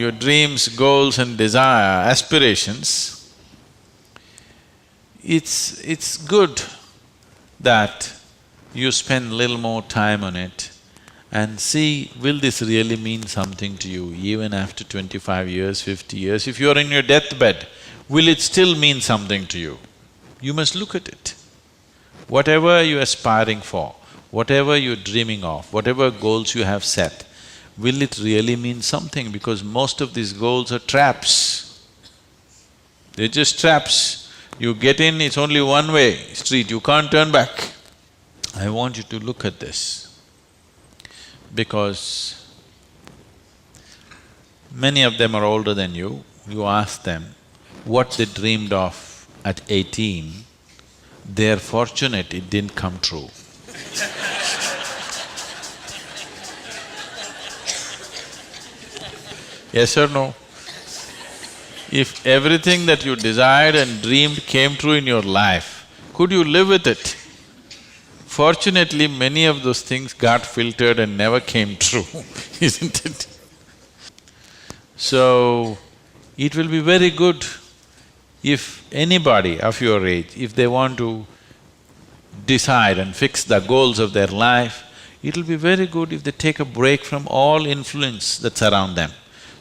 your dreams, goals and desire, aspirations, it's good that you spend little more time on it and see, will this really mean something to you even after 25 years, 50 years? If you're in your deathbed, will it still mean something to you? You must look at it. Whatever you're aspiring for, whatever you're dreaming of, whatever goals you have set, will it really mean something? Because most of these goals are traps. They're just traps. You get in, it's only one-way street, you can't turn back. I want you to look at this because many of them are older than you. You ask them what they dreamed of at 18, they're fortunate it didn't come true. Yes or no? If everything that you desired and dreamed came true in your life, could you live with it? Fortunately, many of those things got filtered and never came true, isn't it? So, it will be very good if anybody of your age, if they want to decide and fix the goals of their life, it'll be very good if they take a break from all influence that's around them.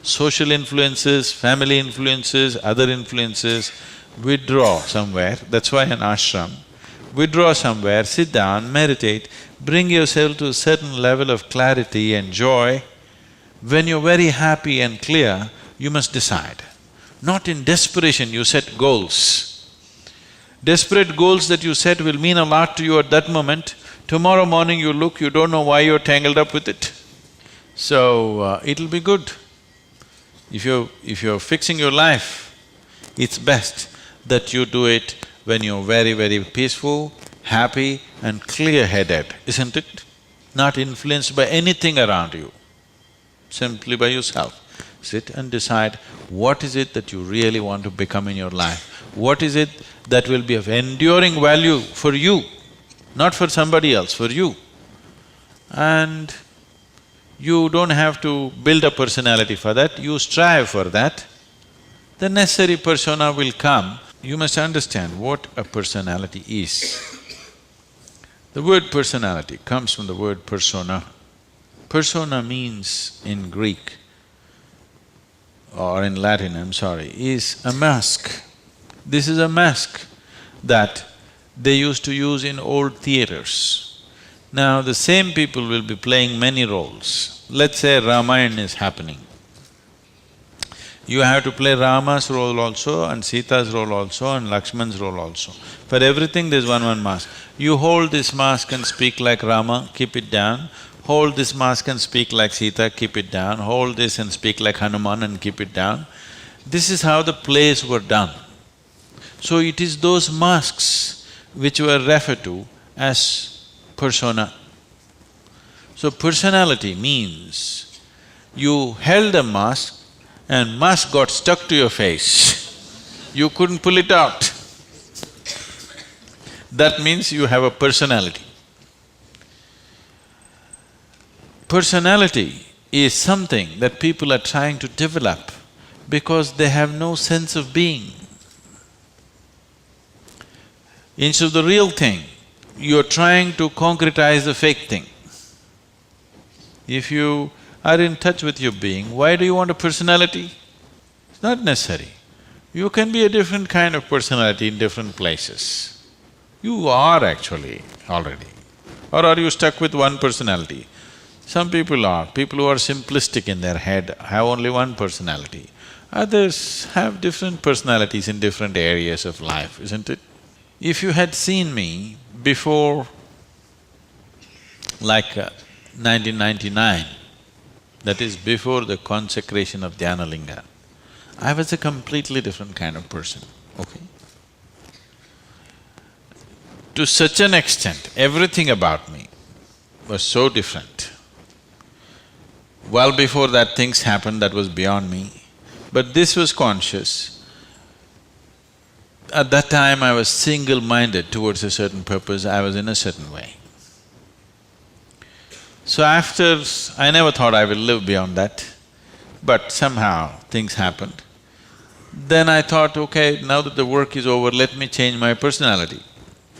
Social influences, family influences, other influences, withdraw somewhere, that's why an ashram. Withdraw somewhere, sit down, meditate, bring yourself to a certain level of clarity and joy. When you're very happy and clear, you must decide. Not in desperation you set goals. Desperate goals that you set will mean a lot to you at that moment. Tomorrow morning you look, you don't know why you're tangled up with it. So, it'll be good. If you're fixing your life, it's best that you do it when you're very, very peaceful, happy and clear-headed, isn't it? Not influenced by anything around you, simply by yourself. Sit and decide what is it that you really want to become in your life. What is it that will be of enduring value for you, not for somebody else, for you. And you don't have to build a personality for that, you strive for that. The necessary persona will come. You must understand what a personality is. The word personality comes from the word persona. Persona means in Greek or in Latin, I'm sorry, is a mask. This is a mask that they used to use in old theaters. Now the same people will be playing many roles. Let's say Ramayana is happening. You have to play Rama's role also and Sita's role also and Lakshman's role also. For everything there's one mask. You hold this mask and speak like Rama, keep it down. Hold this mask and speak like Sita, keep it down. Hold this and speak like Hanuman and keep it down. This is how the plays were done. So it is those masks which were referred to as persona. So personality means you held a mask and mask got stuck to your face, you couldn't pull it out. That means you have a personality. Personality is something that people are trying to develop because they have no sense of being. Instead of the real thing, you're trying to concretize the fake thing. If you are in touch with your being, why do you want a personality? It's not necessary. You can be a different kind of personality in different places. You are actually already. Or are you stuck with one personality? Some people are. People who are simplistic in their head have only one personality. Others have different personalities in different areas of life, isn't it? If you had seen me before like 1999, that is before the consecration of Dhyanalinga, I was a completely different kind of person, okay? To such an extent, everything about me was so different. Well before that things happened that was beyond me, but this was conscious. At that time I was single-minded towards a certain purpose, I was in a certain way. So after… I never thought I will live beyond that. but somehow things happened. Then I thought, okay, now that the work is over, let me change my personality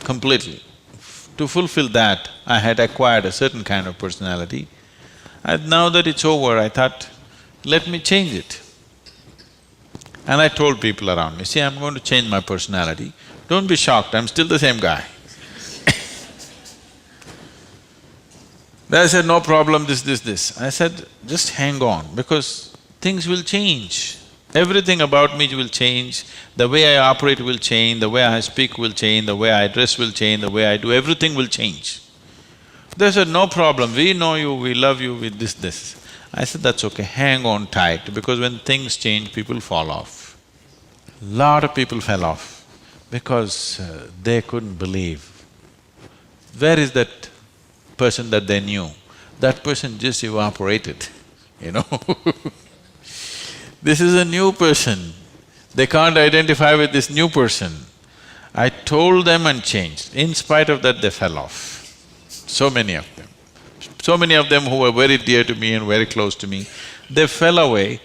completely. To fulfill that, I had acquired a certain kind of personality. And now that it's over, I thought, let me change it. And I told people around me, see, I'm going to change my personality. Don't be shocked, I'm still the same guy. They said, no problem, this. I said, just hang on, because things will change. Everything about me will change, the way I operate will change, the way I speak will change, the way I dress will change, the way I do, everything will change. They said, no problem, we know you, we love you with this. I said, that's okay, hang on tight, because when things change, people fall off. Lot of people fell off because they couldn't believe. Where is that person that they knew? That person just evaporated, you know This is a new person, they can't identify with this new person. I told them and changed. In spite of that, they fell off. So many of them. So many of them who were very dear to me and very close to me, they fell away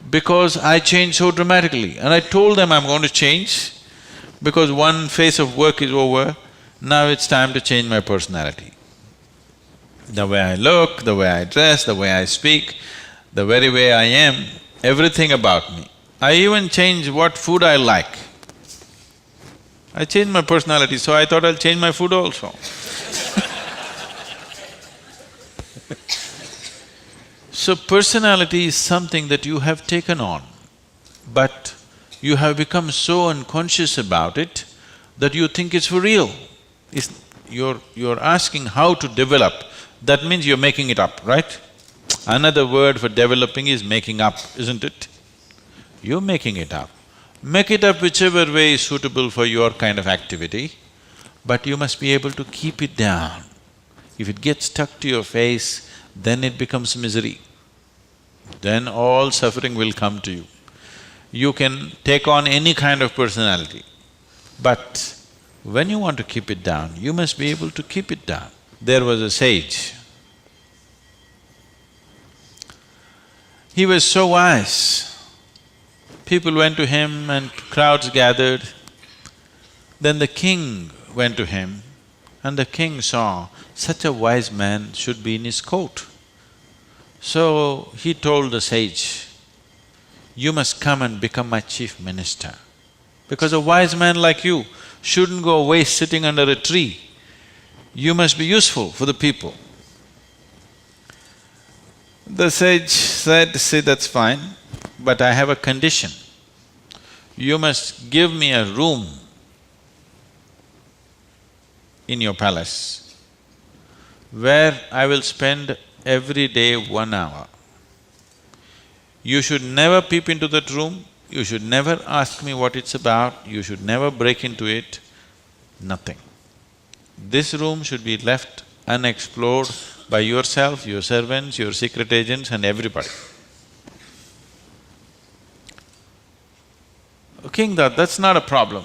because I changed so dramatically. And I told them I'm going to change because one phase of work is over, now it's time to change my personality. The way I look, the way I dress, the way I speak, the very way I am, everything about me. I even changed what food I like. I changed my personality, so I thought I'll change my food also. So personality is something that you have taken on, but you have become so unconscious about it that you think it's for real. You're asking how to develop, that means you're making it up, right? Another word for developing is making up, isn't it? You're making it up. Make it up whichever way is suitable for your kind of activity, but you must be able to keep it down. If it gets stuck to your face, then it becomes misery. Then all suffering will come to you. You can take on any kind of personality, but when you want to keep it down, you must be able to keep it down. There was a sage. He was so wise. People went to him and crowds gathered. Then the king went to him and the king saw such a wise man should be in his court. So he told the sage, you must come and become my chief minister, because a wise man like you shouldn't go away sitting under a tree. You must be useful for the people. The sage said, see, that's fine, but I have a condition. You must give me a room in your palace where I will spend every day 1 hour. You should never peep into that room, you should never ask me what it's about, you should never break into it, nothing. This room should be left unexplored by yourself, your servants, your secret agents and everybody. King thought, that's not a problem.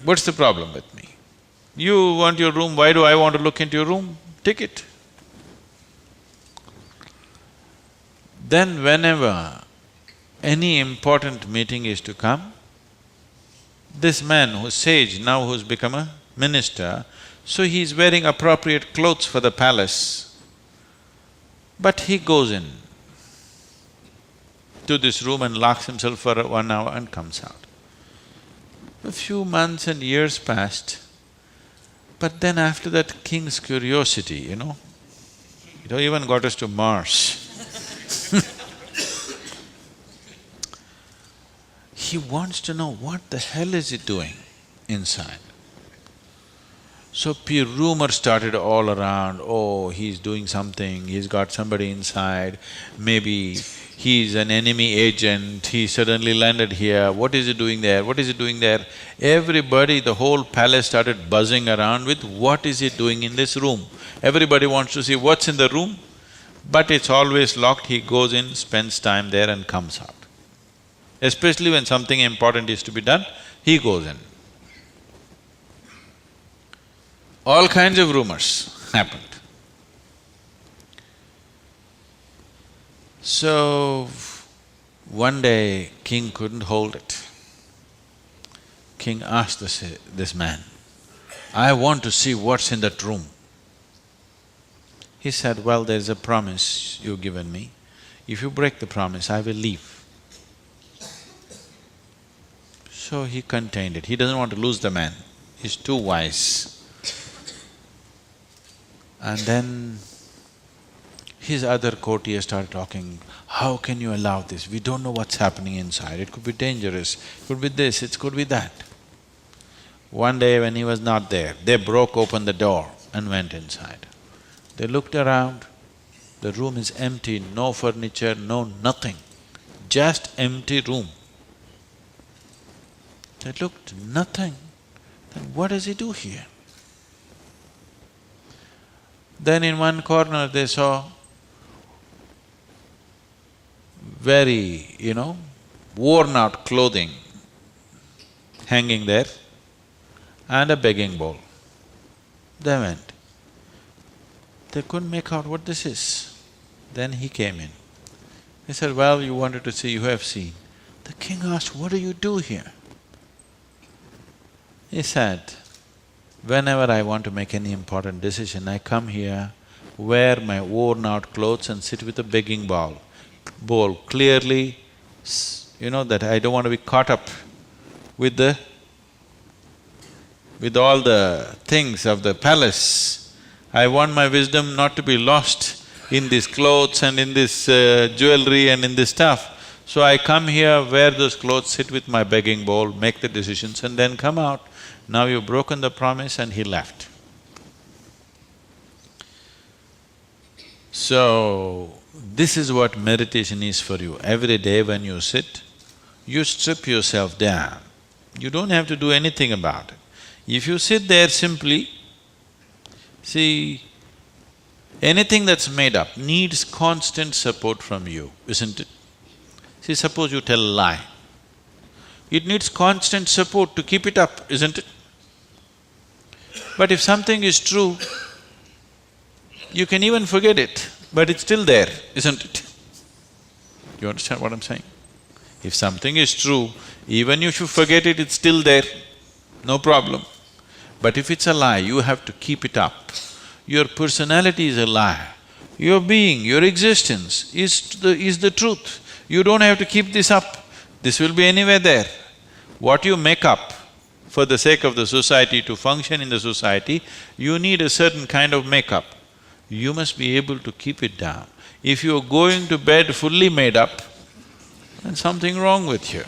What's the problem with me? You want your room, why do I want to look into your room? Take it. Then whenever any important meeting is to come, this man who's sage, now who's become a minister, so he's wearing appropriate clothes for the palace, but he goes in to this room and locks himself for 1 hour and comes out. A few months and years passed, but then after that, king's curiosity, it even got us to Mars. He wants to know what the hell is he doing inside. So rumor started all around, oh, he's doing something, he's got somebody inside, maybe he's an enemy agent, he suddenly landed here, what is he doing there, what is he doing there? Everybody, the whole palace started buzzing around with what is he doing in this room. Everybody wants to see what's in the room, but it's always locked, he goes in, spends time there and comes out. Especially when something important is to be done, he goes in. All kinds of rumors happened. So, One day, king couldn't hold it. King asked this man, "I want to see what's in that room." He said, "Well, there's a promise you've given me. If you break the promise, I will leave." So he contained it. He doesn't want to lose the man. He's too wise. And then his other courtiers started talking, "How can you allow this? We don't know what's happening inside. It could be dangerous, it could be this, it could be that." One day when he was not there, they broke open the door and went inside. They looked around, the room is empty, no furniture, no nothing, just empty room. They looked, nothing. Then what does he do here? Then in one corner they saw very, worn out clothing hanging there and a begging bowl. They went. They couldn't make out what this is. Then he came in. They said, "Well, you wanted to see, you have seen." The king asked, "What do you do here?" He said, "Whenever I want to make any important decision, I come here, wear my worn out clothes and sit with a begging bowl clearly, that I don't want to be caught up with all the things of the palace. I want my wisdom not to be lost in these clothes and in this jewelry and in this stuff. So I come here, wear those clothes, sit with my begging bowl, make the decisions and then come out. Now you've broken the promise," and he left. So, this is what meditation is for you. Every day when you sit, you strip yourself down. You don't have to do anything about it. If you sit there simply, see, anything that's made up needs constant support from you, isn't it? See, suppose you tell a lie. It needs constant support to keep it up, isn't it? But if something is true, you can even forget it, but it's still there, isn't it? You understand what I'm saying? If something is true, even if you forget it, it's still there, no problem. But if it's a lie, you have to keep it up. Your personality is a lie. Your being, your existence is the truth. You don't have to keep this up. This will be anywhere there. What you make up for the sake of the society, to function in the society, you need a certain kind of makeup. You must be able to keep it down. If you're going to bed fully made up, then something wrong with you.